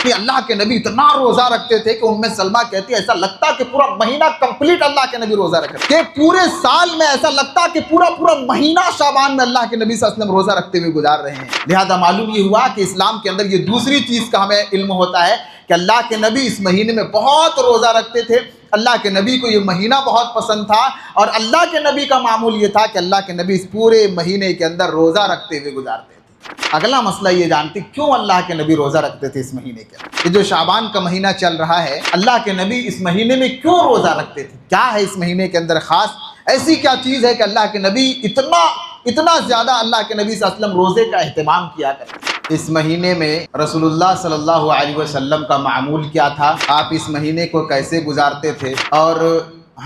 کہ اللہ کے نبی اتنا روزہ رکھتے تھے کہ ام سلمہ کہتی ایسا لگتا کہ پورا مہینہ کمپلیٹ اللہ کے نبی روزہ رکھتے کہ پورے سال میں ایسا لگتا کہ پورا مہینہ شعبان میں اللہ کے نبی صلی اللہ علیہ وسلم روزہ رکھتے ہوئے گزار رہے ہیں۔ لہذا معلوم یہ ہوا کہ اسلام کے اندر یہ دوسری چیز کا ہمیں علم ہوتا ہے کہ اللہ کے نبی اس مہینے میں بہت روزہ رکھتے تھے، اللہ کے نبی کو یہ مہینہ بہت پسند تھا، اور اللہ کے نبی کا معمول یہ تھا کہ اللہ کے نبی اس پورے مہینے کے اندر روزہ رکھتے ہوئے گزارتے تھے۔ اگلا مسئلہ یہ جانتے کیوں اللہ کے نبی روزہ رکھتے تھے اس مہینے کے اندر؟ یہ جو شعبان کا مہینہ چل رہا ہے، اللہ کے نبی اس مہینے میں کیوں روزہ رکھتے تھے؟ کیا ہے اس مہینے کے اندر خاص؟ ایسی کیا چیز ہے کہ اللہ کے نبی اتنا زیادہ اللہ کے نبی صلی اللہ علیہ وسلم روزے کا اہتمام کیا کرتے؟ اس مہینے میں رسول اللہ صلی اللہ علیہ وسلم کا معمول کیا تھا؟ آپ اس مہینے کو کیسے گزارتے تھے؟ اور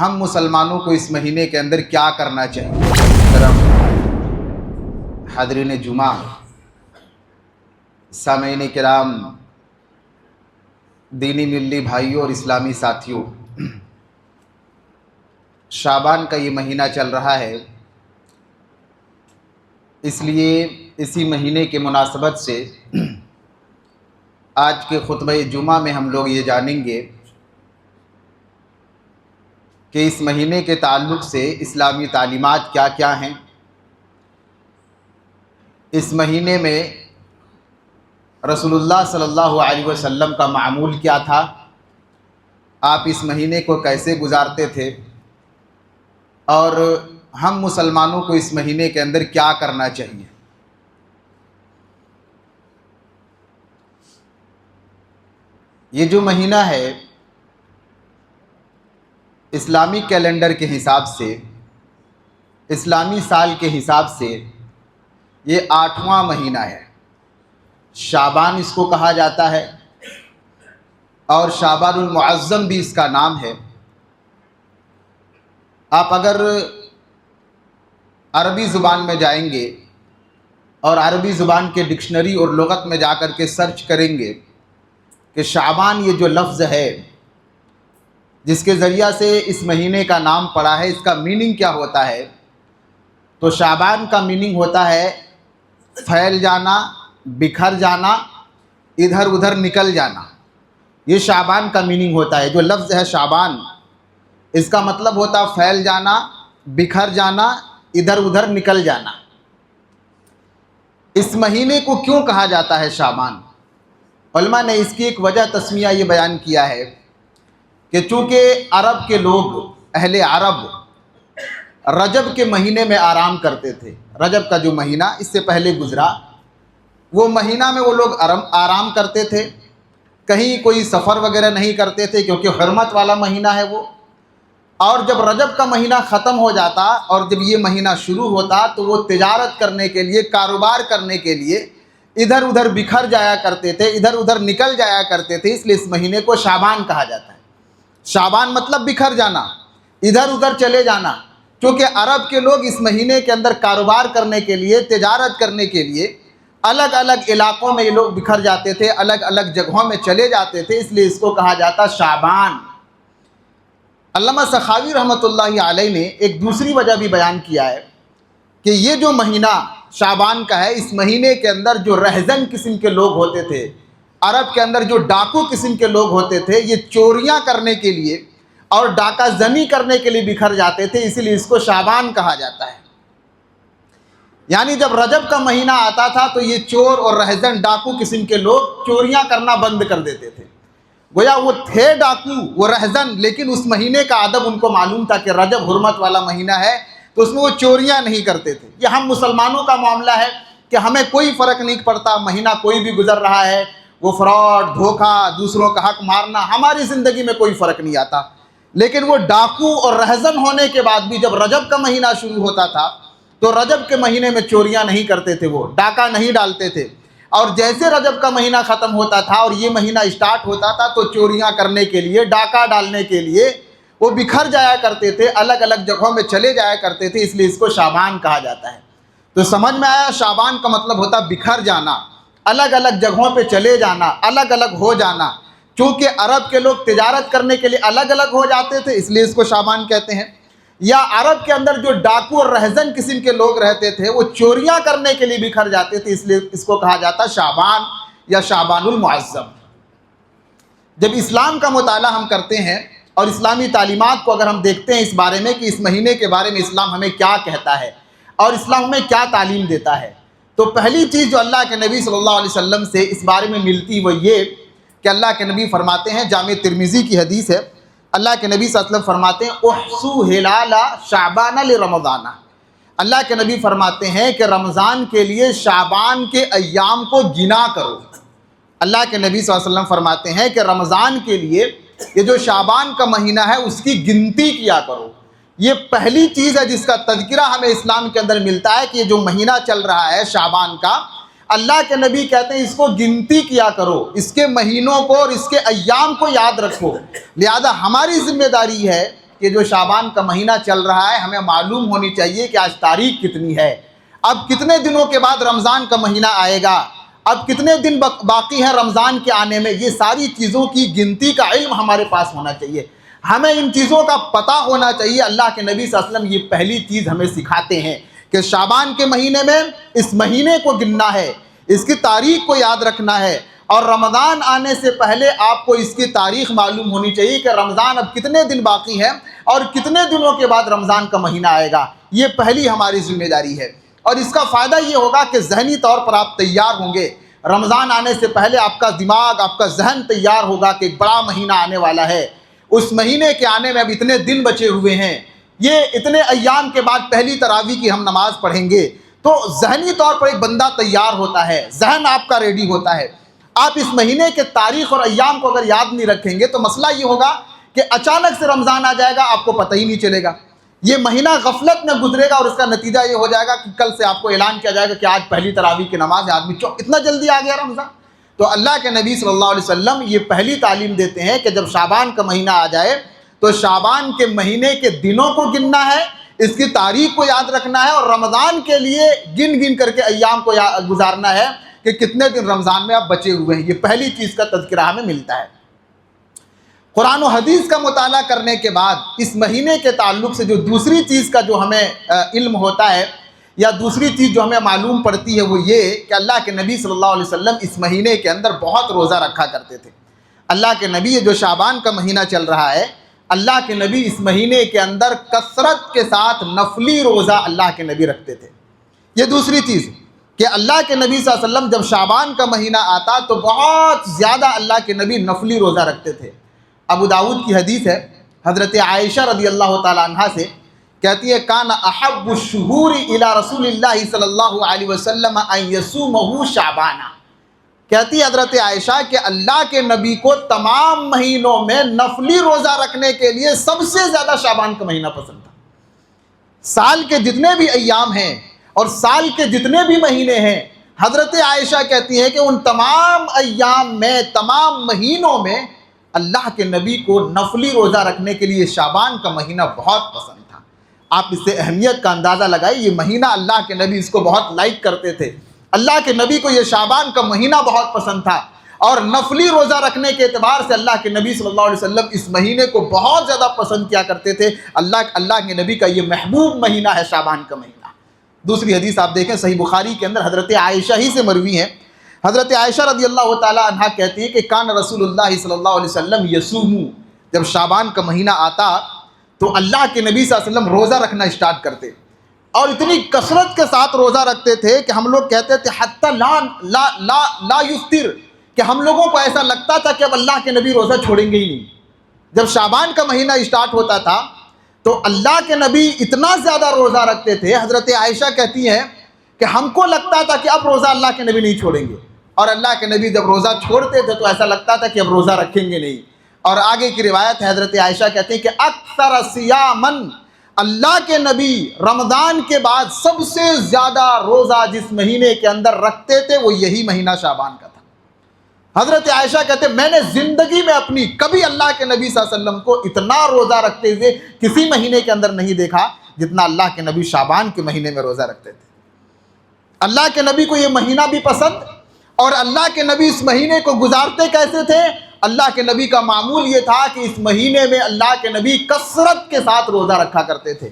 ہم مسلمانوں کو اس مہینے کے اندر کیا کرنا چاہیے؟ حاضرین جمعہ، سامعین کرام، دینی ملی بھائیوں اور اسلامی ساتھیوں، شعبان کا یہ مہینہ چل رہا ہے، اس لیے اسی مہینے کے مناسبت سے آج کے خطبہ جمعہ میں ہم لوگ یہ جانیں گے کہ اس مہینے کے تعلق سے اسلامی تعلیمات کیا کیا ہیں، اس مہینے میں رسول اللہ صلی اللہ علیہ وسلم کا معمول کیا تھا، آپ اس مہینے کو کیسے گزارتے تھے، اور ہم مسلمانوں کو اس مہینے کے اندر کیا کرنا چاہیے۔ یہ جو مہینہ ہے اسلامی کیلنڈر کے حساب سے، اسلامی سال کے حساب سے یہ 8واں مہینہ ہے۔ شعبان اس کو کہا جاتا ہے، اور شعبان المعظم بھی اس کا نام ہے۔ آپ اگر عربی زبان میں جائیں گے اور عربی زبان کے ڈکشنری اور لغت میں جا کر کے سرچ کریں گے کہ شعبان یہ جو لفظ ہے جس کے ذریعہ سے اس مہینے کا نام پڑا ہے، اس کا میننگ کیا ہوتا ہے، تو شعبان کا میننگ ہوتا ہے پھیل جانا، بکھر جانا، ادھر ادھر نکل جانا۔ یہ شعبان کا میننگ ہوتا ہے۔ جو لفظ ہے شعبان، اس کا مطلب ہوتا ہے پھیل جانا، بکھر جانا، ادھر ادھر نکل جانا۔ اس مہینے کو کیوں کہا جاتا ہے شعبان؟ علماء نے اس کی ایک وجہ تسمیہ یہ بیان کیا ہے کہ چونکہ عرب کے لوگ، اہل عرب، رجب کے مہینے میں آرام کرتے تھے۔ رجب کا جو مہینہ اس سے پہلے گزرا، وہ مہینہ میں وہ لوگ آرام کرتے تھے، کہیں کوئی سفر وغیرہ نہیں کرتے تھے کیونکہ حرمت والا مہینہ ہے وہ۔ اور جب رجب کا مہینہ ختم ہو جاتا اور جب یہ مہینہ شروع ہوتا تو وہ تجارت کرنے کے لیے، کاروبار کرنے کے لیے ادھر ادھر بکھر جایا کرتے تھے، ادھر ادھر نکل جایا کرتے تھے، اس لیے اس مہینے کو شعبان کہا جاتا ہے۔ شعبان مطلب بکھر جانا، ادھر ادھر چلے جانا، کیونکہ عرب کے لوگ اس مہینے کے اندر کاروبار کرنے کے لیے، تجارت کرنے کے لیے الگ الگ علاقوں میں یہ لوگ بکھر جاتے تھے، الگ الگ جگہوں میں چلے جاتے تھے، اس لیے اس کو کہا جاتا شعبان۔ علامہ سخاوی رحمۃ اللہ علیہ نے ایک دوسری وجہ بھی بیان کیا ہے کہ یہ جو مہینہ شعبان کا ہے، اس مہینے کے اندر جو رہزن قسم کے لوگ ہوتے تھے، عرب کے اندر جو ڈاکو قسم کے لوگ ہوتے تھے، یہ چوریاں کرنے کے لیے اور ڈاکہ زنی کرنے کے لیے بکھر جاتے تھے، اسی لیے اس کو شعبان کہا جاتا ہے۔ یعنی جب رجب کا مہینہ آتا تھا تو یہ چور اور رہزن ڈاکو قسم کے لوگ چوریاں کرنا بند کر دیتے تھے۔ گویا وہ تھے ڈاکو، وہ رہزن، لیکن اس مہینے کا ادب ان کو معلوم تھا کہ رجب حرمت والا مہینہ ہے، تو اس میں وہ چوریاں نہیں کرتے تھے۔ یہ ہم مسلمانوں کا معاملہ ہے کہ ہمیں کوئی فرق نہیں پڑتا، مہینہ کوئی بھی گزر رہا ہے، وہ فراڈ، دھوکہ، دوسروں کا حق مارنا، ہماری زندگی میں کوئی فرق نہیں آتا۔ لیکن وہ ڈاکو اور رہزن ہونے کے بعد بھی جب رجب کا مہینہ شروع ہوتا تھا تو رجب کے مہینے میں چوریاں نہیں کرتے تھے، وہ ڈاکہ نہیں ڈالتے تھے، اور جیسے رجب کا مہینہ ختم ہوتا تھا اور یہ مہینہ اسٹارٹ ہوتا تھا تو چوریاں کرنے کے لیے، ڈاکہ ڈالنے کے لیے وہ بکھر جایا کرتے تھے، الگ الگ جگہوں میں چلے جایا کرتے تھے، اس لیے اس کو شعبان کہا جاتا ہے۔ تو سمجھ میں آیا، شعبان کا مطلب ہوتا بکھر جانا، الگ الگ جگہوں پہ چلے جانا، الگ الگ ہو جانا۔ چونکہ عرب کے لوگ تجارت کرنے کے لیے الگ الگ ہو جاتے تھے، اس لیے اس کو شعبان کہتے ہیں۔ یا عرب کے اندر جو ڈاکو اور رہزن قسم کے لوگ رہتے تھے، وہ چوریاں کرنے کے لیے بکھر جاتے تھے، اس لیے اس کو کہا جاتا شعبان یا شعبان المعظم۔ جب اسلام کا مطالعہ ہم کرتے ہیں اور اسلامی تعلیمات کو اگر ہم دیکھتے ہیں اس بارے میں کہ اس مہینے کے بارے میں اسلام ہمیں کیا کہتا ہے اور اسلام ہمیں کیا تعلیم دیتا ہے، تو پہلی چیز جو اللہ کے نبی صلی اللہ علیہ وسلم سے اس بارے میں ملتی وہ یہ کہ اللہ کے نبی فرماتے ہیں، جامع ترمذی کی حدیث ہے، اللہ کے نبی صلی اللہ علیہ وسلم فرماتے ہیں احصوا ہلال شعبان لرمضان، اللہ کے نبی فرماتے ہیں کہ رمضان کے لیے شعبان کے ایام کو گنا کرو۔ اللہ کے نبی صلی اللہ علیہ وسلم فرماتے ہیں کہ رمضان کے لیے یہ جو شعبان کا مہینہ ہے اس کی گنتی کیا کرو۔ یہ پہلی چیز ہے جس کا تذکرہ ہمیں اسلام کے اندر ملتا ہے کہ یہ جو مہینہ چل رہا ہے شعبان کا، اللہ کے نبی کہتے ہیں اس کو گنتی کیا کرو، اس کے مہینوں کو اور اس کے ایام کو یاد رکھو۔ لہذا ہماری ذمہ داری ہے کہ جو شعبان کا مہینہ چل رہا ہے ہمیں معلوم ہونی چاہیے کہ آج تاریخ کتنی ہے، اب کتنے دنوں کے بعد رمضان کا مہینہ آئے گا، اب کتنے دن باقی ہیں رمضان کے آنے میں۔ یہ ساری چیزوں کی گنتی کا علم ہمارے پاس ہونا چاہیے، ہمیں ان چیزوں کا پتہ ہونا چاہیے۔ اللہ کے نبی صلی اللہ علیہ وسلم یہ پہلی چیز ہمیں سکھاتے ہیں کہ شعبان کے مہینے میں اس مہینے کو گننا ہے، اس کی تاریخ کو یاد رکھنا ہے، اور رمضان آنے سے پہلے آپ کو اس کی تاریخ معلوم ہونی چاہیے کہ رمضان اب کتنے دن باقی ہیں اور کتنے دنوں کے بعد رمضان کا مہینہ آئے گا۔ یہ پہلی ہماری ذمہ داری ہے، اور اس کا فائدہ یہ ہوگا کہ ذہنی طور پر آپ تیار ہوں گے۔ رمضان آنے سے پہلے آپ کا دماغ، آپ کا ذہن تیار ہوگا کہ ایک بڑا مہینہ آنے والا ہے، اس مہینے کے آنے میں اب اتنے دن بچے ہوئے ہیں، یہ اتنے ایام کے بعد پہلی تراویح کی ہم نماز پڑھیں گے۔ تو ذہنی طور پر ایک بندہ تیار ہوتا ہے، ذہن آپ کا ریڈی ہوتا ہے۔ آپ اس مہینے کے تاریخ اور ایام کو اگر یاد نہیں رکھیں گے تو مسئلہ یہ ہوگا کہ اچانک سے رمضان آ جائے گا، آپ کو پتہ ہی نہیں چلے گا، یہ مہینہ غفلت میں گزرے گا، اور اس کا نتیجہ یہ ہو جائے گا کہ کل سے آپ کو اعلان کیا جائے گا کہ آج پہلی تراویح کی نماز ہے، آدمی اتنا جلدی آ گیا رمضان۔ تو اللہ کے نبی صلی اللہ علیہ وسلم یہ پہلی تعلیم دیتے ہیں کہ جب شعبان کا مہینہ آ جائے تو شعبان کے مہینے کے دنوں کو گننا ہے، اس کی تاریخ کو یاد رکھنا ہے، اور رمضان کے لیے گن گن کر کے ایام کو گزارنا ہے کہ کتنے دن رمضان میں آپ بچے ہوئے ہیں۔ یہ پہلی چیز کا تذکرہ ہمیں ملتا ہے۔ قرآن و حدیث کا مطالعہ کرنے کے بعد اس مہینے کے تعلق سے جو دوسری چیز کا جو ہمیں علم ہوتا ہے یا دوسری چیز جو ہمیں معلوم پڑتی ہے وہ یہ کہ اللہ کے نبی صلی اللہ علیہ وسلم اس مہینے کے اندر بہت روزہ رکھا کرتے تھے۔ اللہ کے نبی، یہ جو شعبان کا مہینہ چل رہا ہے، اللہ کے نبی اس مہینے کے اندر کثرت کے ساتھ نفلی روزہ اللہ کے نبی رکھتے تھے۔ یہ دوسری چیز کہ اللہ کے نبی صلی اللہ علیہ وسلم جب شعبان کا مہینہ آتا تو بہت زیادہ اللہ کے نبی نفلی روزہ رکھتے تھے۔ ابو داؤد کی حدیث ہے، حضرت عائشہ رضی اللہ تعالی عنہا سے، کہتی ہے کان احب الشہور الی رسول اللہ صلی اللہ علیہ وسلم ان یصومہ شعبان، کہتی ہے حضرت عائشہ کہ اللہ کے نبی کو تمام مہینوں میں نفلی روزہ رکھنے کے لیے سب سے زیادہ شعبان کا مہینہ پسند تھا۔ سال کے جتنے بھی ایام ہیں اور سال کے جتنے بھی مہینے ہیں، حضرت عائشہ کہتی ہیں کہ ان تمام ایام میں، تمام مہینوں میں اللہ کے نبی کو نفلی روزہ رکھنے کے لیے شعبان کا مہینہ بہت پسند تھا۔ آپ اس سے اہمیت کا اندازہ لگائیں، یہ مہینہ اللہ کے نبی اس کو بہت لائک کرتے تھے، اللہ کے نبی کو یہ شعبان کا مہینہ بہت پسند تھا، اور نفلی روزہ رکھنے کے اعتبار سے اللہ کے نبی صلی اللہ علیہ وسلم اس مہینے کو بہت زیادہ پسند کیا کرتے تھے۔ اللہ کے نبی کا یہ محبوب مہینہ ہے شعبان کا مہینہ۔ دوسری حدیث آپ دیکھیں صحیح بخاری کے اندر حضرت عائشہ ہی سے مروی ہے، حضرت عائشہ رضی اللہ تعالی عنہا کہتی ہے کہ کان رسول اللہ صلی اللہ علیہ وسلم یصوم، جب شعبان کا مہینہ آتا تو اللہ کے نبی صلی اللہ علیہ وسلم روزہ رکھنا اسٹارٹ کرتے، اور اتنی کثرت کے ساتھ روزہ رکھتے تھے کہ ہم لوگ کہتے تھے حتی لا یفطر، کہ ہم لوگوں کو ایسا لگتا تھا کہ اب اللہ کے نبی روزہ چھوڑیں گے ہی نہیں۔ جب شعبان کا مہینہ اسٹارٹ ہوتا تھا تو اللہ کے نبی اتنا زیادہ روزہ رکھتے تھے، حضرت عائشہ کہتی ہیں کہ ہم کو لگتا تھا کہ اب روزہ اللہ کے نبی نہیں چھوڑیں گے، اور اللہ کے نبی جب روزہ چھوڑتے تھے تو ایسا لگتا تھا کہ اب روزہ رکھیں گے نہیں۔ اور آگے کی روایت ہے، حضرت عائشہ کہتے ہیں کہ اکثر صیامن، اللہ کے نبی رمضان کے بعد سب سے زیادہ روزہ جس مہینے کے اندر رکھتے تھے وہ یہی مہینہ شعبان کا تھا۔ حضرت عائشہ کہتے ہیں میں نے زندگی میں اپنی کبھی اللہ کے نبی صلی اللہ علیہ وسلم کو اتنا روزہ رکھتے ہوئے کسی مہینے کے اندر نہیں دیکھا جتنا اللہ کے نبی شعبان کے مہینے میں روزہ رکھتے تھے۔ اللہ کے نبی کو یہ مہینہ بھی پسند، اور اللہ کے نبی اس مہینے کو گزارتے کیسے تھے؟ اللہ کے نبی کا معمول یہ تھا کہ اس مہینے میں اللہ کے نبی کثرت کے ساتھ روزہ رکھا کرتے تھے۔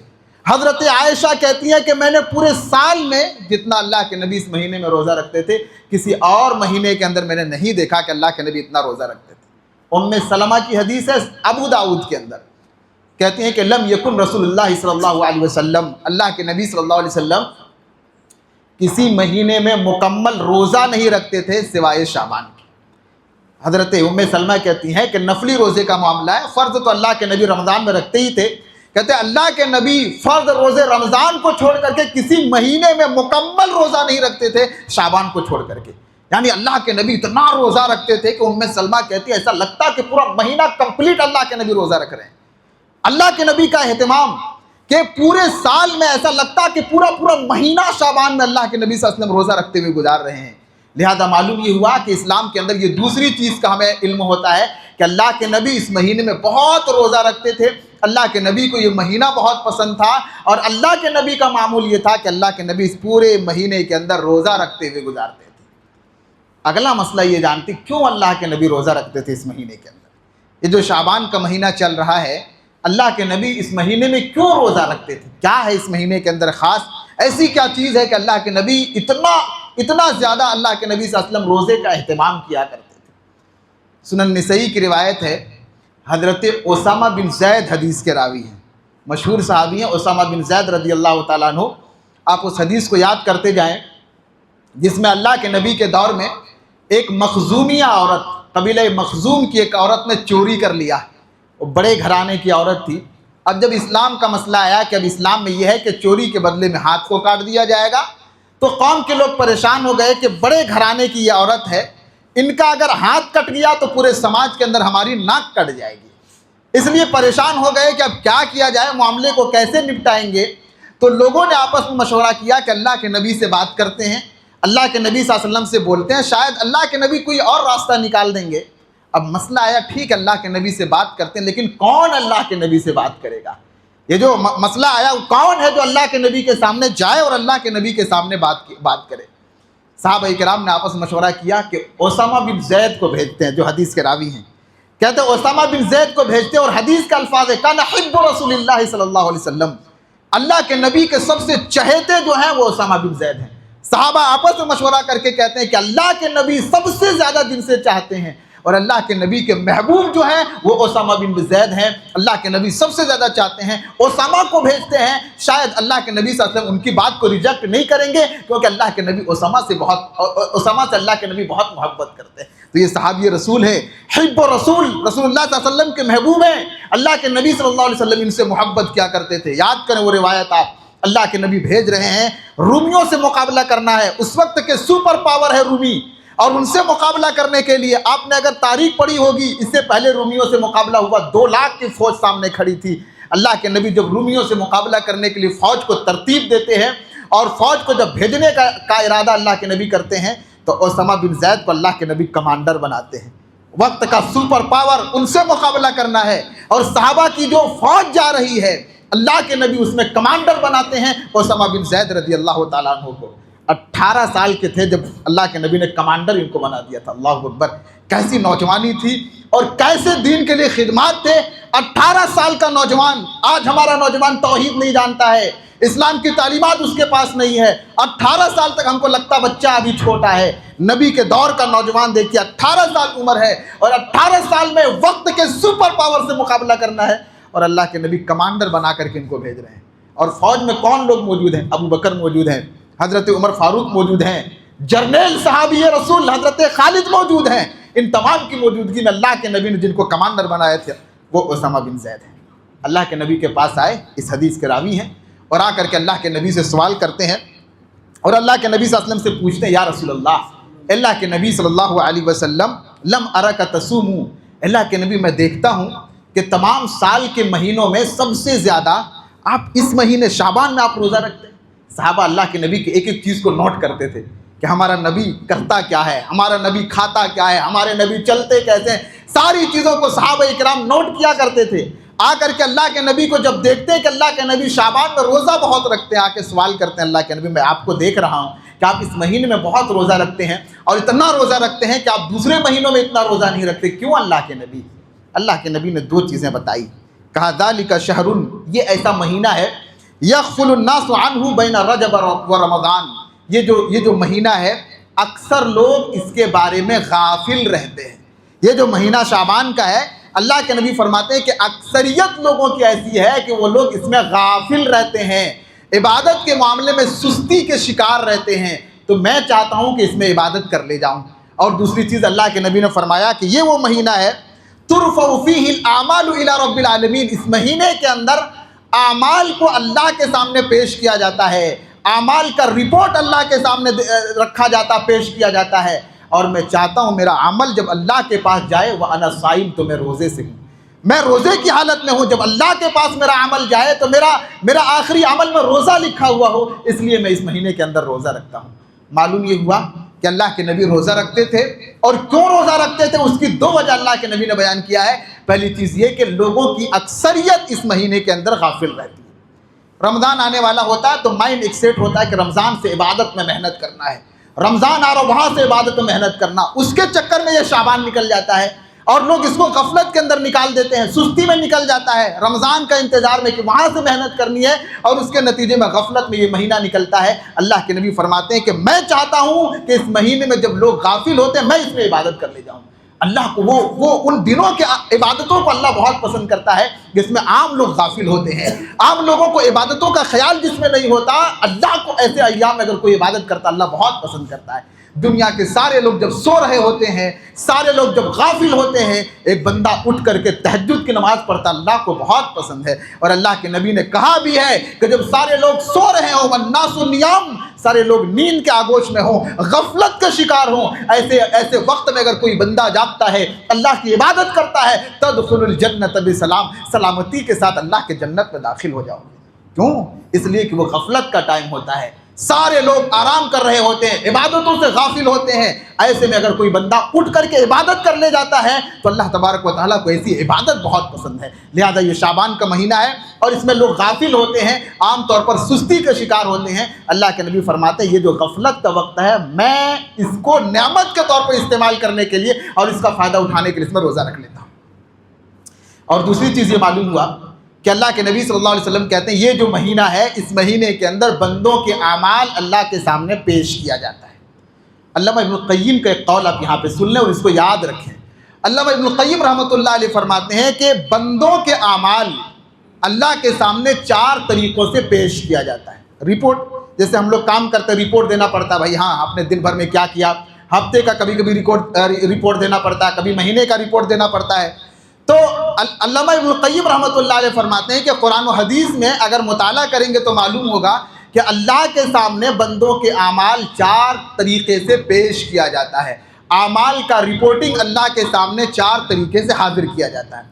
حضرت عائشہ کہتی ہیں کہ میں نے پورے سال میں جتنا اللہ کے نبی اس مہینے میں روزہ رکھتے تھے کسی اور مہینے کے اندر میں نے نہیں دیکھا کہ اللہ کے نبی اتنا روزہ رکھتے تھے۔ ام سلمہ کی حدیث ہے ابو داؤد کے اندر، کہتے ہیں کہ لم یکن رسول اللہ صلی اللہ علیہ وسلم، اللہ کے نبی صلی اللہ علیہ وسلم کسی مہینے میں مکمل روزہ نہیں رکھتے تھے سوائے شعبان کے۔ حضرت ام سلمہ کہتی ہیں کہ نفلی روزے کا معاملہ ہے، فرض تو اللہ کے نبی رمضان میں رکھتے ہی تھے، کہتے ہیں اللہ کے نبی فرض روزے رمضان کو چھوڑ کر کے کسی مہینے میں مکمل روزہ نہیں رکھتے تھے شعبان کو چھوڑ کر کے، یعنی اللہ کے نبی اتنا روزہ رکھتے تھے کہ ام سلمہ کہتی ہے ایسا لگتا کہ پورا مہینہ کمپلیٹ اللہ کے نبی روزہ رکھ رہے ہیں۔ اللہ کے نبی کا اہتمام کہ پورے سال میں ایسا لگتا کہ پورا مہینہ شعبان میں اللہ کے نبی صلی اللہ علیہ وسلم روزہ رکھتے ہوئے گزار رہے ہیں۔ لہذا معلوم یہ ہوا کہ اسلام کے اندر یہ دوسری چیز کا ہمیں علم ہوتا ہے کہ اللہ کے نبی اس مہینے میں بہت روزہ رکھتے تھے، اللہ کے نبی کو یہ مہینہ بہت پسند تھا، اور اللہ کے نبی کا معمول یہ تھا کہ اللہ کے نبی اس پورے مہینے کے اندر روزہ رکھتے ہوئے گزارتے تھے۔ اگلا مسئلہ یہ جانتے کیوں اللہ کے نبی روزہ رکھتے تھے اس مہینے کے اندر؟ یہ جو شعبان کا مہینہ چل رہا ہے، اللہ کے نبی اس مہینے میں کیوں روزہ رکھتے تھے؟ کیا ہے اس مہینے کے اندر خاص؟ ایسی کیا چیز ہے کہ اللہ کے نبی اتنا زیادہ اللہ کے نبی صلی اللہ علیہ وسلم روزے کا اہتمام کیا کرتے تھے؟ سنن نسائی کی روایت ہے، حضرت اسامہ بن زید حدیث کے راوی ہیں، مشہور صحابی ہیں اسامہ بن زید رضی اللہ تعالیٰ عنہ۔ آپ اس حدیث کو یاد کرتے جائیں جس میں اللہ کے نبی کے دور میں ایک مخزومیہ عورت، قبیلہ مخزوم کی ایک عورت نے چوری کر لیا، وہ بڑے گھرانے کی عورت تھی۔ اب جب اسلام کا مسئلہ آیا کہ اب اسلام میں یہ ہے کہ چوری کے بدلے میں ہاتھ کو کاٹ دیا جائے گا، تو قوم کے لوگ پریشان ہو گئے کہ بڑے گھرانے کی یہ عورت ہے، ان کا اگر ہاتھ کٹ گیا تو پورے سماج کے اندر ہماری ناک کٹ جائے گی۔ اس لیے پریشان ہو گئے کہ اب کیا کیا جائے، معاملے کو کیسے نپٹائیں گے؟ تو لوگوں نے آپس میں مشورہ کیا کہ اللہ کے نبی سے بات کرتے ہیں، اللہ کے نبی صلی اللہ علیہ وسلم سے بولتے ہیں، شاید اللہ کے نبی کوئی اور راستہ نکال دیں گے۔ اب مسئلہ آیا، ٹھیک اللہ کے نبی سے بات کرتے ہیں، لیکن کون اللہ کے نبی سے بات کرے گا؟ یہ جو مسئلہ آیا، کون ہے جو اللہ کے نبی کے سامنے جائے اور اللہ کے نبی کے سامنے بات کرے؟ صحابہ کرام نے آپس میں مشورہ کیا کہ اسامہ بن زید کو بھیجتے ہیں، جو حدیث کے راوی ہیں، کہتے ہیں اسامہ بن زید کو بھیجتے ہیں، اور حدیث کا الفاظ ہے کان حب رسول اللہ صلی اللہ علیہ وسلم، اللہ کے نبی کے سب سے چہیتے جو ہیں وہ اسامہ بن زید ہیں۔ صحابہ آپس میں مشورہ کر کے کہتے ہیں کہ اللہ کے نبی سب سے زیادہ دل سے چاہتے ہیں، اور اللہ کے نبی کے محبوب جو ہیں وہ اسامہ بن زید ہیں، اللہ کے نبی سب سے زیادہ چاہتے ہیں، اسامہ کو بھیجتے ہیں، شاید اللہ کے نبی صلی اللہ علیہ وسلم ان کی بات کو ریجیکٹ نہیں کریں گے، کیونکہ اللہ کے نبی اسامہ سے اللہ کے نبی بہت محبت کرتے ہیں۔ تو یہ صحابی رسول ہے، حب رسول اللہ صلی اللہ علیہ وسلم کے محبوب ہیں، اللہ کے نبی صلی اللہ علیہ وسلم ان سے محبت کیا کرتے تھے۔ یاد کریں وہ روایت آپ، اللہ کے نبی بھیج رہے ہیں، رومیوں سے مقابلہ کرنا ہے، اس وقت کے سپر پاور ہے رومی، اور ان سے مقابلہ کرنے کے لیے آپ نے اگر تاریخ پڑھی ہوگی، اس سے پہلے رومیوں سے مقابلہ ہوا، 2 لاکھ کی فوج سامنے کھڑی تھی۔ اللہ کے نبی جب رومیوں سے مقابلہ کرنے کے لیے فوج کو ترتیب دیتے ہیں اور فوج کو جب بھیجنے کا ارادہ اللہ کے نبی کرتے ہیں، تو اسامہ بن زید کو اللہ کے نبی کمانڈر بناتے ہیں۔ وقت کا سپر پاور، ان سے مقابلہ کرنا ہے، اور صحابہ کی جو فوج جا رہی ہے اللہ کے نبی اس میں کمانڈر بناتے ہیں اسامہ بن زید رضی اللہ تعالیٰ عنہ کو۔ 18 سال کے تھے جب اللہ کے نبی نے کمانڈر ان کو بنا دیا تھا۔ اللہ اکبر، کیسی نوجوانی تھی اور کیسے دین کے لیے خدمات تھے۔ 18 سال کا نوجوان، آج ہمارا نوجوان توحید نہیں جانتا ہے، اسلام کی تعلیمات اس کے پاس نہیں ہے، 18 سال تک ہم کو لگتا بچہ ابھی چھوٹا ہے۔ نبی کے دور کا نوجوان دیکھیے، 18 سال عمر ہے، اور 18 سال میں وقت کے سپر پاور سے مقابلہ کرنا ہے، اور اللہ کے نبی کمانڈر بنا کر کے ان کو بھیج رہے ہیں۔ اور فوج میں کون لوگ موجود ہیں؟ ابو بکر موجود ہیں، حضرت عمر فاروق موجود ہیں، جرنیل صحابی رسول حضرت خالد موجود ہیں۔ ان تمام کی موجودگی میں اللہ کے نبی نے جن کو کمانڈر بنایا تھا وہ اسامہ بن زید ہیں۔ اللہ کے نبی کے پاس آئے، اس حدیث کے راوی ہیں، اور آ کر کے اللہ کے نبی سے سوال کرتے ہیں، اور اللہ کے نبی صلی اللہ علیہ وسلم سے پوچھتے ہیں، یا رسول اللہ کے نبی صلی اللہ علیہ وسلم، لم ارک تصوموا، اللہ کے نبی میں دیکھتا ہوں کہ تمام سال کے مہینوں میں سب سے زیادہ آپ اس مہینے شعبان میں آپ روزہ رکھتے ہیں۔ صحابہ اللہ کے نبی کی ایک ایک چیز کو نوٹ کرتے تھے کہ ہمارا نبی کرتا کیا ہے، ہمارا نبی کھاتا کیا ہے، ہمارے نبی چلتے کیسے ہیں، ساری چیزوں کو صحابہ اکرام نوٹ کیا کرتے تھے۔ آ کر کے اللہ کے نبی کو جب دیکھتے ہیں کہ اللہ کے نبی شعبان میں روزہ بہت رکھتے ہیں، آ کے سوال کرتے ہیں، اللہ کے نبی میں آپ کو دیکھ رہا ہوں کہ آپ اس مہینے میں بہت روزہ رکھتے ہیں، اور اتنا روزہ رکھتے ہیں کہ آپ دوسرے مہینوں میں اتنا روزہ نہیں رکھتے، کیوں اللہ کے نبی؟ اللہ کے نبی نے 2 چیزیں بتائی، کہا ذالک شہر، یہ ایسا مہینہ ہے، یغفل الناس عنہ بین رجب و رمضان، یہ جو مہینہ ہے اکثر لوگ اس کے بارے میں غافل رہتے ہیں، یہ جو مہینہ شعبان کا ہے، اللہ کے نبی فرماتے ہیں کہ اکثریت لوگوں کی ایسی ہے کہ وہ لوگ اس میں غافل رہتے ہیں، عبادت کے معاملے میں سستی کے شکار رہتے ہیں، تو میں چاہتا ہوں کہ اس میں عبادت کر لے جاؤں۔ اور دوسری چیز اللہ کے نبی نے فرمایا کہ یہ وہ مہینہ ہے ترفع فیہ الاعمال الی رب العالمین، اس مہینے کے اندر اعمال کو اللہ کے سامنے پیش کیا جاتا ہے، اعمال کا رپورٹ اللہ کے سامنے رکھا جاتا، پیش کیا جاتا ہے۔ اور میں چاہتا ہوں میرا عمل جب اللہ کے پاس جائے وَأَنَا صَائِمٌ، تو میں روزے سے ہوں، میں روزے کی حالت میں ہوں، جب اللہ کے پاس میرا عمل جائے تو میرا آخری عمل میں روزہ لکھا ہوا ہو، اس لیے میں اس مہینے کے اندر روزہ رکھتا ہوں۔ معلوم یہ ہوا کہ اللہ کے نبی روزہ رکھتے تھے، اور کیوں روزہ رکھتے تھے اس کی دو وجہ اللہ کے نبی نے بیان کیا ہے۔ پہلی چیز یہ کہ لوگوں کی اکثریت اس مہینے کے اندر غافل رہتی ہے۔ رمضان آنے والا ہوتا ہے تو مائنڈ ایک سیٹ ہوتا ہے کہ رمضان سے عبادت میں محنت کرنا ہے، رمضان آ رہا وہاں سے عبادت میں محنت کرنا، اس کے چکر میں یہ شعبان نکل جاتا ہے، اور لوگ اس کو غفلت کے اندر نکال دیتے ہیں، سستی میں نکل جاتا ہے، رمضان کا انتظار میں کہ وہاں سے محنت کرنی ہے، اور اس کے نتیجے میں غفلت میں یہ مہینہ نکلتا ہے۔ اللہ کے نبی فرماتے ہیں کہ میں چاہتا ہوں کہ اس مہینے میں جب لوگ غافل ہوتے ہیں میں اس میں عبادت کر لے جاؤں۔ اللہ کو وہ ان دنوں کے عبادتوں کو اللہ بہت پسند کرتا ہے جس میں عام لوگ غافل ہوتے ہیں، عام لوگوں کو عبادتوں کا خیال جس میں نہیں ہوتا، اللہ کو ایسے ایام میں اگر کوئی عبادت کرتا اللہ بہت پسند کرتا ہے۔ دنیا کے سارے لوگ جب سو رہے ہوتے ہیں، سارے لوگ جب غافل ہوتے ہیں، ایک بندہ اٹھ کر کے تہجد کی نماز پڑھتا اللہ کو بہت پسند ہے۔ اور اللہ کے نبی نے کہا بھی ہے کہ جب سارے لوگ سو رہے ہوں، والناس نیام، سارے لوگ نیند کے آغوش میں ہوں، غفلت کا شکار ہوں، ایسے وقت میں اگر کوئی بندہ جاگتا ہے، اللہ کی عبادت کرتا ہے، تدخل الجنت بسلام، سلامتی کے ساتھ اللہ کے جنت میں داخل ہو جاؤ گے۔ کیوں؟ اس لیے کہ وہ غفلت کا ٹائم ہوتا ہے، سارے لوگ آرام کر رہے ہوتے ہیں، عبادتوں سے غافل ہوتے ہیں۔ ایسے میں اگر کوئی بندہ اٹھ کر کے عبادت کر لے جاتا ہے تو اللہ تبارک و تعالیٰ کو ایسی عبادت بہت پسند ہے۔ لہذا یہ شعبان کا مہینہ ہے اور اس میں لوگ غافل ہوتے ہیں، عام طور پر سستی کے شکار ہوتے ہیں۔ اللہ کے نبی فرماتے ہیں یہ جو غفلت کا وقت ہے میں اس کو نعمت کے طور پر استعمال کرنے کے لیے اور اس کا فائدہ اٹھانے کے لیے اس میں روزہ رکھ لیتا ہوں۔ اور دوسری چیز یہ معلوم ہوا کہ اللہ کے نبی صلی اللہ علیہ وسلم کہتے ہیں یہ جو مہینہ ہے اس مہینے کے اندر بندوں کے اعمال اللہ کے سامنے پیش کیا جاتا ہے۔ علامہ ابن القیم کا ایک قول آپ یہاں پہ سن لیں اور اس کو یاد رکھیں۔ علامہ ابن القیم رحمۃ اللہ علیہ فرماتے ہیں کہ بندوں کے اعمال اللہ کے سامنے چار طریقوں سے پیش کیا جاتا ہے۔ رپورٹ، جیسے ہم لوگ کام کرتے ہیں رپورٹ دینا پڑتا ہے، بھائی ہاں آپ نے دن بھر میں کیا کیا، ہفتے کا کبھی کبھی رپورٹ دینا پڑتا ہے، کبھی مہینے کا رپورٹ دینا پڑتا ہے۔ تو علامہ ابن القیم رحمۃ اللہ علیہ فرماتے ہیں کہ قرآن و حدیث میں اگر مطالعہ کریں گے تو معلوم ہوگا کہ اللہ کے سامنے بندوں کے اعمال چار طریقے سے پیش کیا جاتا ہے۔ اعمال کا رپورٹنگ اللہ کے سامنے چار طریقے سے حاضر کیا جاتا ہے۔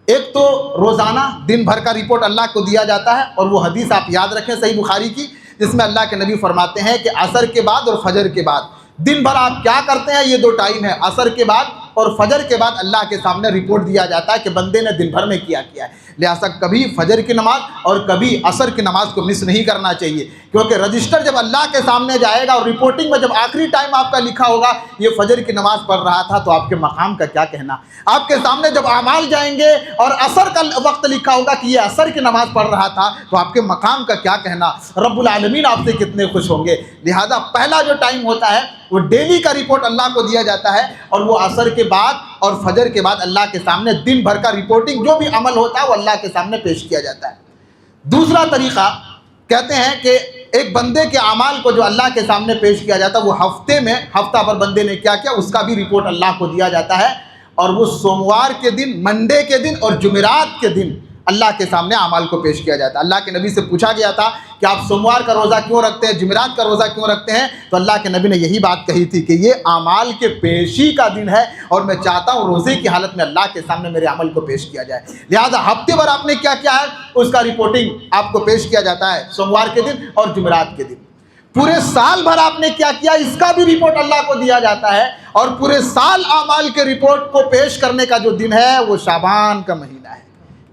ایک تو روزانہ دن بھر کا رپورٹ اللہ کو دیا جاتا ہے، اور وہ حدیث آپ یاد رکھیں صحیح بخاری کی، جس میں اللہ کے نبی فرماتے ہیں کہ عصر کے بعد اور فجر کے بعد دن بھر آپ کیا کرتے ہیں، یہ دو ٹائم ہے، عصر کے بعد اور فجر کے بعد اللہ کے سامنے رپورٹ دیا جاتا ہے کہ بندے نے دن بھر میں کیا ہے۔ لہٰذا کبھی فجر کی نماز اور کبھی عصر کی نماز کو مس نہیں کرنا چاہیے، کیونکہ رجسٹر جب اللہ کے سامنے جائے گا اور رپورٹنگ میں جب آخری ٹائم آپ کا لکھا ہوگا یہ فجر کی نماز پڑھ رہا تھا، تو آپ کے مقام کا کیا کہنا۔ آپ کے سامنے جب اعمال جائیں گے اور عصر کا وقت لکھا ہوگا کہ یہ عصر کی نماز پڑھ رہا تھا، تو آپ کے مقام کا کیا کہنا، رب العالمین آپ سے کتنے خوش ہوں گے۔ لہٰذا پہلا جو ٹائم ہوتا ہے وہ ڈیلی کا رپورٹ اللہ کو دیا جاتا ہے، اور وہ عصر کے بعد اور فجر کے بعد اللہ کے سامنے دن بھر کا رپورٹنگ جو بھی عمل ہوتا ہے وہ اللہ کے سامنے پیش کیا جاتا ہے۔ دوسرا طریقہ کہتے ہیں کہ ایک بندے کے اعمال کو جو اللہ کے سامنے پیش کیا جاتا ہے وہ ہفتے میں ہفتہ بھر بندے نے کیا کیا اس کا بھی رپورٹ اللہ کو دیا جاتا ہے، اور وہ سوموار کے دن، منڈے کے دن اور جمعرات کے دن اللہ کے سامنے اعمال کو پیش کیا جاتا ہے۔ اللہ کے نبی سے پوچھا گیا تھا کہ آپ سوموار کا روزہ کیوں رکھتے ہیں، جمعرات کا روزہ کیوں رکھتے ہیں، تو اللہ کے نبی نے یہی بات کہی تھی کہ یہ اعمال کے پیشی کا دن ہے اور میں چاہتا ہوں روزے کی حالت میں اللہ کے سامنے میرے عمل کو پیش کیا جائے۔ لہذا ہفتے بھر آپ نے کیا کیا ہے اس کا رپورٹنگ آپ کو پیش کیا جاتا ہے سوموار کے دن اور جمعرات کے دن۔ پورے سال بھر آپ نے کیا کیا اس کا بھی رپورٹ اللہ کو دیا جاتا ہے، اور پورے سال اعمال کے رپورٹ کو پیش کرنے کا جو دن ہے وہ شعبان کا مہینہ ہے۔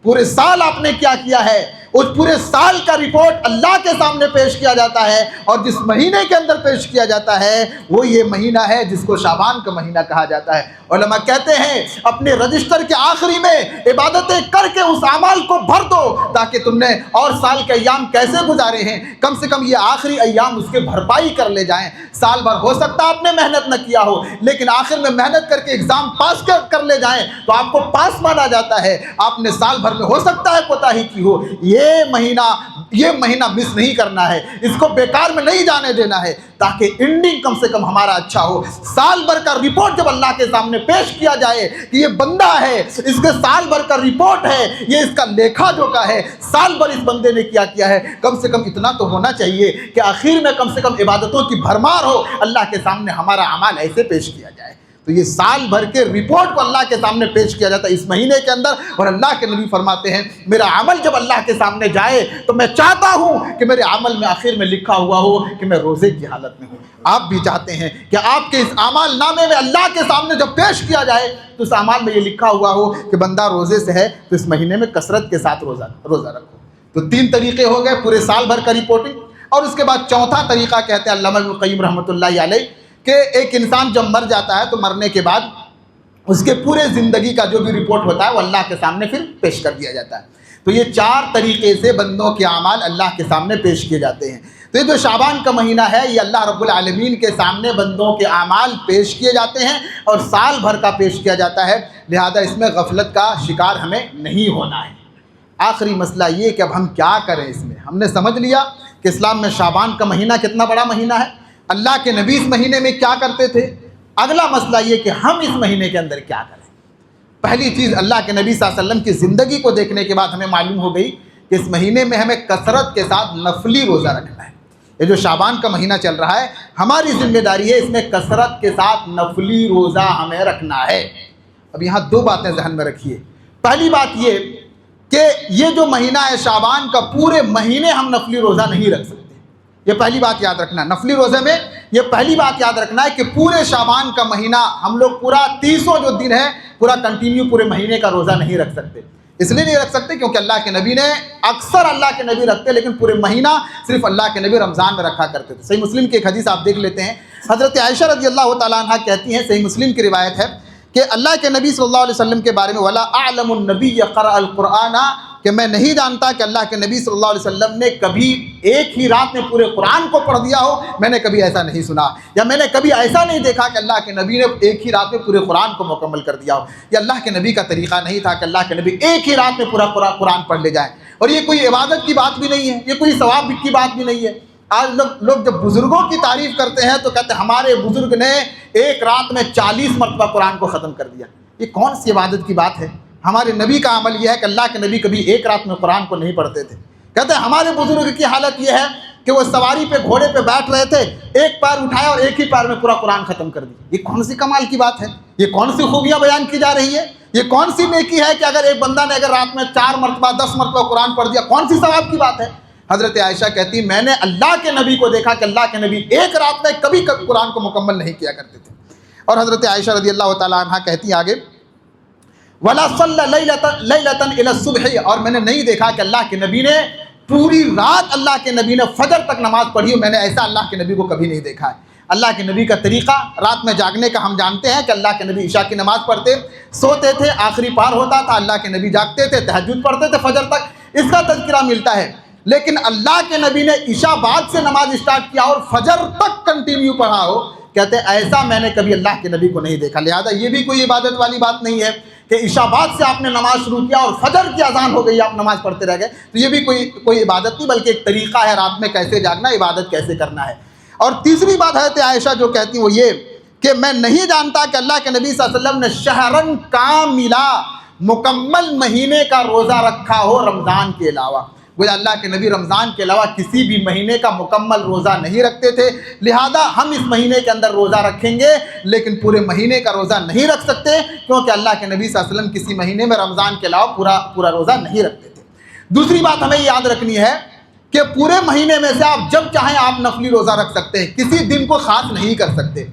پورے سال آپ نے کیا کیا ہے اس پورے سال کا رپورٹ اللہ کے سامنے پیش کیا جاتا ہے، اور جس مہینے کے اندر پیش کیا جاتا ہے وہ یہ مہینہ ہے جس کو شعبان کا مہینہ کہا جاتا ہے۔ علماء کہتے ہیں اپنے رجسٹر کے آخری میں عبادتیں کر کے اس اعمال کو بھر دو، تاکہ تم نے اور سال کے ایام کیسے گزارے ہیں کم سے کم یہ آخری ایام اس کے بھرپائی کر لے جائیں۔ سال بھر ہو سکتا آپ نے محنت نہ کیا ہو، لیکن آخر میں محنت کر کے ایگزام پاس کر لے جائیں تو آپ کو پاس مانا جاتا ہے۔ آپ نے سال بھر میں ہو سکتا ہے کوتاہی کی ہو، یہ مہینہ مس نہیں کرنا ہے، اس کو بیکار میں نہیں جانے دینا ہے، تاکہ اینڈنگ کم سے کم ہمارا اچھا ہو۔ سال بھر کا رپورٹ جب اللہ کے سامنے پیش کیا جائے کہ یہ بندہ ہے، اس کے سال بھر کا رپورٹ ہے، یہ اس کا لیکھا جوکھا ہے، سال بھر اس بندے نے کیا ہے، کم سے کم اتنا تو ہونا چاہیے کہ آخر میں کم سے کم عبادتوں کی بھرمار ہو، اللہ کے سامنے ہمارا اعمال ایسے پیش کیا جائے۔ تو یہ سال بھر کے رپورٹ کو اللہ کے سامنے پیش کیا جاتا ہے اس مہینے کے اندر، اور اللہ کے نبی فرماتے ہیں میرا عمل جب اللہ کے سامنے جائے تو میں چاہتا ہوں کہ میرے عمل میں آخر میں لکھا ہوا ہو کہ میں روزے کی حالت میں ہوں۔ آپ بھی چاہتے ہیں کہ آپ کے اس اعمال نامے میں اللہ کے سامنے جب پیش کیا جائے تو اس اعمال میں یہ لکھا ہوا ہو کہ بندہ روزے سے ہے، تو اس مہینے میں کثرت کے ساتھ روزہ رکھو۔ تو 3 طریقے ہو گئے پورے سال بھر کا رپورٹنگ، اور اس کے بعد چوتھا طریقہ کہتے ہیں علامہ ابن القیم رحمۃ اللہ علیہ کہ ایک انسان جب مر جاتا ہے تو مرنے کے بعد اس کے پورے زندگی کا جو بھی رپورٹ ہوتا ہے وہ اللہ کے سامنے پھر پیش کر دیا جاتا ہے۔ تو یہ 4 طریقے سے بندوں کے اعمال اللہ کے سامنے پیش کیے جاتے ہیں۔ تو یہ جو شعبان کا مہینہ ہے یہ اللہ رب العالمین کے سامنے بندوں کے اعمال پیش کیے جاتے ہیں اور سال بھر کا پیش کیا جاتا ہے، لہذا اس میں غفلت کا شکار ہمیں نہیں ہونا ہے۔ آخری مسئلہ یہ کہ اب ہم کیا کریں اس میں؟ ہم نے سمجھ لیا کہ اسلام میں شعبان کا مہینہ کتنا بڑا مہینہ ہے، اللہ کے نبی اس مہینے میں کیا کرتے تھے۔ اگلا مسئلہ یہ کہ ہم اس مہینے کے اندر کیا کریں۔ پہلی چیز اللہ کے نبی صلی اللہ علیہ وسلم کی زندگی کو دیکھنے کے بعد ہمیں معلوم ہو گئی کہ اس مہینے میں ہمیں کثرت کے ساتھ نفلی روزہ رکھنا ہے۔ یہ جو شعبان کا مہینہ چل رہا ہے ہماری ذمہ داری ہے اس میں کثرت کے ساتھ نفلی روزہ ہمیں رکھنا ہے۔ اب یہاں 2 باتیں ذہن میں رکھیے۔ پہلی بات یہ کہ یہ جو مہینہ ہے شعبان کا، پورے مہینے ہم نفلی روزہ نہیں رکھ سکتے۔ یہ پہلی بات یاد رکھنا ہے۔ نفلی روزے میں یہ پہلی بات یاد رکھنا ہے کہ پورے شعبان کا مہینہ ہم لوگ پورا 300 جو دن ہے پورا کنٹینیو پورے مہینے کا روزہ نہیں رکھ سکتے۔ اس لیے نہیں رکھ سکتے کیونکہ اللہ کے نبی نے اکثر اللہ کے نبی رکھتے، لیکن پورے مہینہ صرف اللہ کے نبی رمضان میں رکھا کرتے تھے۔ صحیح مسلم کی ایک حدیث آپ دیکھ لیتے ہیں، حضرت عائشہ رضی اللہ تعالیٰ عنہ کہتی ہیں، صحیح مسلم کی روایت ہے کہ اللہ کے نبی صلی اللہ علیہ وسلم کے بارے میں وَلَا أَعْلَمُ النَّبِيَّ قَرَأَ الْقُرْآنَ، کہ میں نہیں جانتا کہ اللہ کے نبی صلی اللہ علیہ وسلم نے کبھی ایک ہی رات میں پورے قرآن کو پڑھ دیا ہو، میں نے کبھی ایسا نہیں سنا، یا میں نے کبھی ایسا نہیں دیکھا کہ اللہ کے نبی نے ایک ہی رات میں پورے قرآن کو مکمل کر دیا ہو۔ یہ اللہ کے نبی کا طریقہ نہیں تھا کہ اللہ کے نبی ایک ہی رات میں پورا قرآن پڑھ لے جائیں، اور یہ کوئی عبادت کی بات بھی نہیں ہے، یہ کوئی ثواب کی بات بھی نہیں ہے۔ آج لوگ جب بزرگوں کی تعریف کرتے ہیں تو کہتے ہیں ہمارے بزرگ نے ایک رات میں 40 مرتبہ قرآن کو ختم کر دیا۔ یہ کون سی عبادت کی بات ہے؟ ہمارے نبی کا عمل یہ ہے کہ اللہ کے نبی کبھی ایک رات میں قرآن کو نہیں پڑھتے تھے۔ کہتے ہیں ہمارے بزرگ کی حالت یہ ہے کہ وہ سواری پہ گھوڑے پہ بیٹھ رہے تھے، ایک پیر اٹھایا اور ایک ہی پیر میں پورا قرآن ختم کر دیا۔ یہ کون سی کمال کی بات ہے؟ یہ کون سی خوبیاں بیان کی جا رہی ہے؟ یہ کون سی نیکی ہے کہ اگر ایک بندہ نے اگر رات میں 4 مرتبہ 10 مرتبہ قرآن پڑھ دیا، کون سی ثواب کی بات ہے؟ حضرت عائشہ کہتی میں نے اللہ کے نبی کو دیکھا کہ اللہ کے نبی ایک رات میں کبھی قرآن کو مکمل نہیں کیا کرتے تھے۔ اور حضرت عائشہ رضی اللہ تعالیٰ عنہ کہتی آگے وَلَا صَلَّ لَيْلَةً إِلَى الصُّبْحِ، اور میں نے نہیں دیکھا کہ اللہ کے نبی نے پوری رات اللہ کے نبی نے فجر تک نماز پڑھی، میں نے ایسا اللہ کے نبی کو کبھی نہیں دیکھا ہے۔ اللہ کے نبی کا طریقہ رات میں جاگنے کا ہم جانتے ہیں کہ اللہ کے نبی عشاء کی نماز پڑھتے، سوتے تھے، آخری پار ہوتا تھا، اللہ کے نبی جاگتے تھے، تہجد پڑھتے تھے فجر تک، اس کا تذکرہ ملتا ہے۔ لیکن اللہ کے نبی نے عشاء بعد سے نماز اسٹارٹ کیا اور فجر تک کنٹینیو پڑھا ہو، کہتے ہیں ایسا میں نے کبھی اللہ کے نبی کو نہیں دیکھا۔ لہذا یہ بھی کوئی عبادت والی بات نہیں ہے کہ عشاء بعد سے آپ نے نماز شروع کیا اور فجر کی اذان ہو گئی آپ نماز پڑھتے رہ گئے، تو یہ بھی کوئی عبادت نہیں، بلکہ ایک طریقہ ہے رات میں کیسے جاگنا، عبادت کیسے کرنا ہے۔ اور تیسری بات حضرت عائشہ جو کہتی وہ یہ کہ میں نہیں جانتا کہ اللہ کے نبی صلی اللہ علیہ وسلم نے شہرن کاملا مکمل مہینے کا روزہ رکھا ہو رمضان کے علاوہ۔ وہ اللہ کے نبی رمضان کے علاوہ کسی بھی مہینے کا مکمل روزہ نہیں رکھتے تھے، لہذا ہم اس مہینے کے اندر روزہ رکھیں گے لیکن پورے مہینے کا روزہ نہیں رکھ سکتے، کیونکہ اللہ کے نبی صلی اللہ علیہ وسلم کسی مہینے میں رمضان کے علاوہ پورا روزہ نہیں رکھتے تھے۔ دوسری بات ہمیں یاد رکھنی ہے کہ پورے مہینے میں سے آپ جب چاہیں آپ نفلی روزہ رکھ سکتے ہیں، کسی دن کو خاص نہیں کر سکتے۔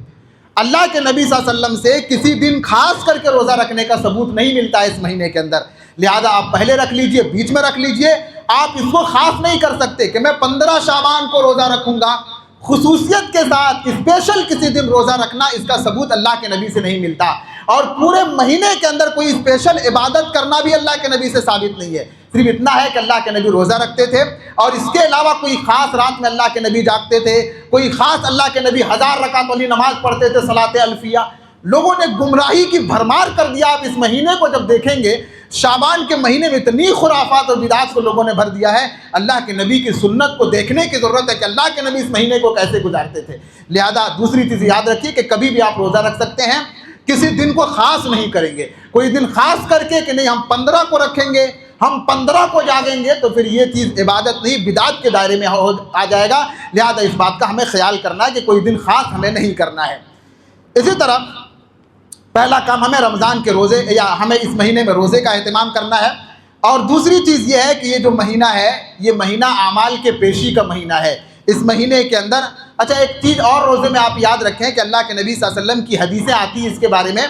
اللہ کے نبی صلی اللہ علیہ وسلم سے کسی دن خاص کر کے روزہ رکھنے کا ثبوت نہیں ملتا ہے اس مہینے کے اندر، لہذا آپ پہلے رکھ لیجئے، بیچ میں رکھ لیجئے، آپ اس کو خاص نہیں کر سکتے کہ میں 15 شعبان کو روزہ رکھوں گا، خصوصیت کے ساتھ اسپیشل کسی دن روزہ رکھنا، اس کا ثبوت اللہ کے نبی سے نہیں ملتا، اور پورے مہینے کے اندر کوئی اسپیشل عبادت کرنا بھی اللہ کے نبی سے ثابت نہیں ہے۔ صرف اتنا ہے کہ اللہ کے نبی روزہ رکھتے تھے، اور اس کے علاوہ کوئی خاص رات میں اللہ کے نبی جاگتے تھے، کوئی خاص اللہ کے نبی 1000 رکعت والی نماز پڑھتے تھے، صلاۃ الفیہ۔ لوگوں نے گمراہی کی بھرمار کر دیا۔ آپ اس مہینے کو جب دیکھیں گے، شعبان کے مہینے میں اتنی خرافات اور بدعات کو لوگوں نے بھر دیا ہے، اللہ کے نبی کی سنت کو دیکھنے کی ضرورت ہے کہ اللہ کے نبی اس مہینے کو کیسے گزارتے تھے۔ لہذا دوسری چیز یاد رکھیے کہ کبھی بھی آپ روزہ رکھ سکتے ہیں، کسی دن کو خاص نہیں کریں گے، کوئی دن خاص کر کے کہ نہیں ہم 15 کو رکھیں گے، ہم 15 کو جاگیں گے، تو پھر یہ چیز عبادت نہیں بدعت کے دائرے میں آ جائے گا۔ لہذا اس بات کا ہمیں خیال کرنا ہے کہ کوئی دن خاص ہمیں نہیں کرنا ہے۔ اسی طرح پہلا کام ہمیں رمضان کے روزے یا ہمیں اس مہینے میں روزے کا اہتمام کرنا ہے، اور دوسری چیز یہ ہے کہ یہ جو مہینہ ہے، یہ مہینہ اعمال کے پیشی کا مہینہ ہے۔ اس مہینے کے اندر اچھا ایک چیز اور روزے میں آپ یاد رکھیں کہ اللہ کے نبی صلی اللہ علیہ وسلم کی حدیثیں آتی ہیں اس کے بارے میں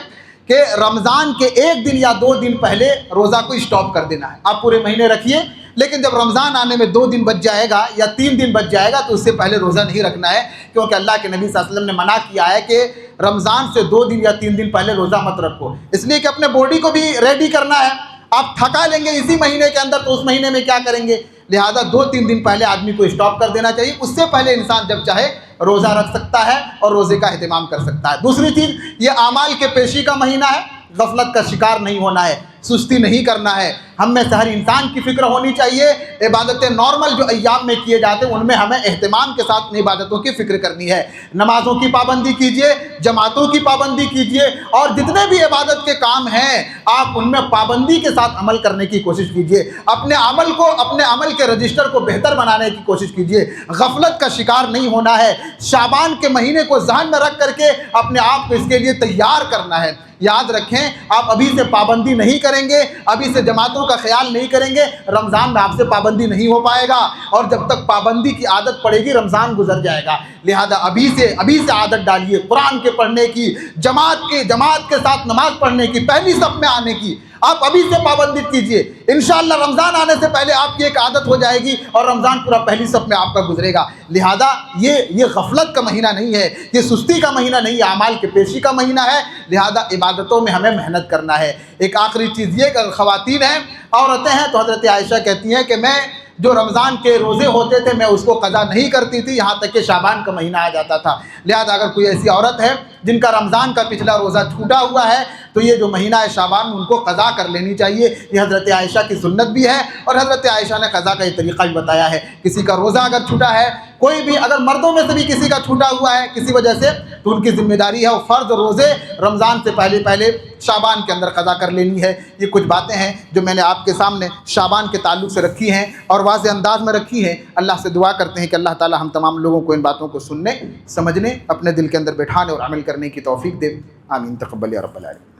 کہ رمضان کے 1 دن یا 2 دن پہلے روزہ کو اسٹاپ کر دینا ہے۔ آپ پورے مہینے رکھیے، لیکن جب رمضان آنے میں 2 دن بچ جائے گا یا 3 دن بچ جائے گا تو اس سے پہلے روزہ نہیں رکھنا ہے، کیونکہ اللہ کے نبی صلی اللہ علیہ وسلم نے منع کیا ہے کہ رمضان سے 2 دن یا 3 دن پہلے روزہ مت رکھو، اس لیے کہ اپنے باڈی کو بھی ریڈی کرنا ہے۔ آپ تھکا لیں گے اسی مہینے کے اندر تو اس مہینے میں کیا کریں گے؟ لہذا 2-3 دن پہلے آدمی کو اسٹاپ کر دینا چاہیے، اس سے پہلے انسان جب چاہے روزہ رکھ سکتا ہے اور روزے کا اہتمام کر سکتا ہے۔ دوسری چیز، یہ اعمال کے پیشی کا مہینہ ہے، غفلت کا شکار نہیں ہونا ہے، سستی نہیں کرنا ہے۔ ہم میں سے ہر انسان کی فکر ہونی چاہیے، عبادتیں نارمل جو ایام میں کیے جاتے ہیں ان میں ہمیں اہتمام کے ساتھ اپنی عبادتوں کی فکر کرنی ہے۔ نمازوں کی پابندی کیجیے، جماعتوں کی پابندی کیجیے، اور جتنے بھی عبادت کے کام ہیں آپ ان میں پابندی کے ساتھ عمل کرنے کی کوشش کیجیے، اپنے عمل کے رجسٹر کو بہتر بنانے کی کوشش کیجیے۔ غفلت کا شکار نہیں ہونا ہے، شعبان کے مہینے کو ذہن میں رکھ کر کے اپنے آپ کو اس کے لیے تیار کرنا ہے۔ یاد رکھیں، آپ ابھی سے پابندی نہیں کریں گے، ابھی سے جماعتوں کا خیال نہیں کریں گے، رمضان میں آپ سے پابندی نہیں ہو پائے گا، اور جب تک پابندی کی عادت پڑے گی رمضان گزر جائے گا۔ لہذا ابھی سے عادت ڈالیے قرآن کے پڑھنے کی، جماعت کے ساتھ نماز پڑھنے کی، پہلی صف میں آنے کی۔ آپ ابھی سے پابندی کیجئے، انشاءاللہ رمضان آنے سے پہلے آپ کی ایک عادت ہو جائے گی اور رمضان پورا پہلی صف میں آپ کا گزرے گا۔ لہذا یہ غفلت کا مہینہ نہیں ہے، یہ سستی کا مہینہ نہیں ہے، اعمال کے پیشی کا مہینہ ہے۔ لہذا عبادتوں میں ہمیں محنت کرنا ہے۔ ایک آخری چیز یہ کہ اگر خواتین ہیں، عورتیں ہیں، تو حضرت عائشہ کہتی ہیں کہ میں جو رمضان کے روزے ہوتے تھے میں اس کو قضا نہیں کرتی تھی، یہاں تک کہ شعبان کا مہینہ آ جاتا تھا۔ لہذا اگر کوئی ایسی عورت ہے جن کا رمضان کا پچھلا روزہ چھوٹا ہوا ہے تو یہ جو مہینہ ہے شعبان ان کو قضا کر لینی چاہیے۔ یہ حضرت عائشہ کی سنت بھی ہے، اور حضرت عائشہ نے قضا کا یہ طریقہ بھی بتایا ہے۔ کسی کا روزہ اگر چھوٹا ہے، کوئی بھی اگر مردوں میں سے بھی کسی کا چھوٹا ہوا ہے کسی وجہ سے، تو ان کی ذمہ داری ہے وہ فرض روزے رمضان سے پہلے شعبان کے اندر قضا کر لینی ہے۔ یہ کچھ باتیں ہیں جو میں نے آپ کے سامنے شعبان کے تعلق سے رکھی ہیں اور واضح انداز میں رکھی ہیں۔ اللہ سے دعا کرتے ہیں کہ اللہ تعالی ہم تمام لوگوں کو ان باتوں کو سننے، سمجھنے، اپنے دل کے اندر بٹھانے اور عمل کرنے کی توفیق دے۔ آمین، تقبل یا رب العالمین۔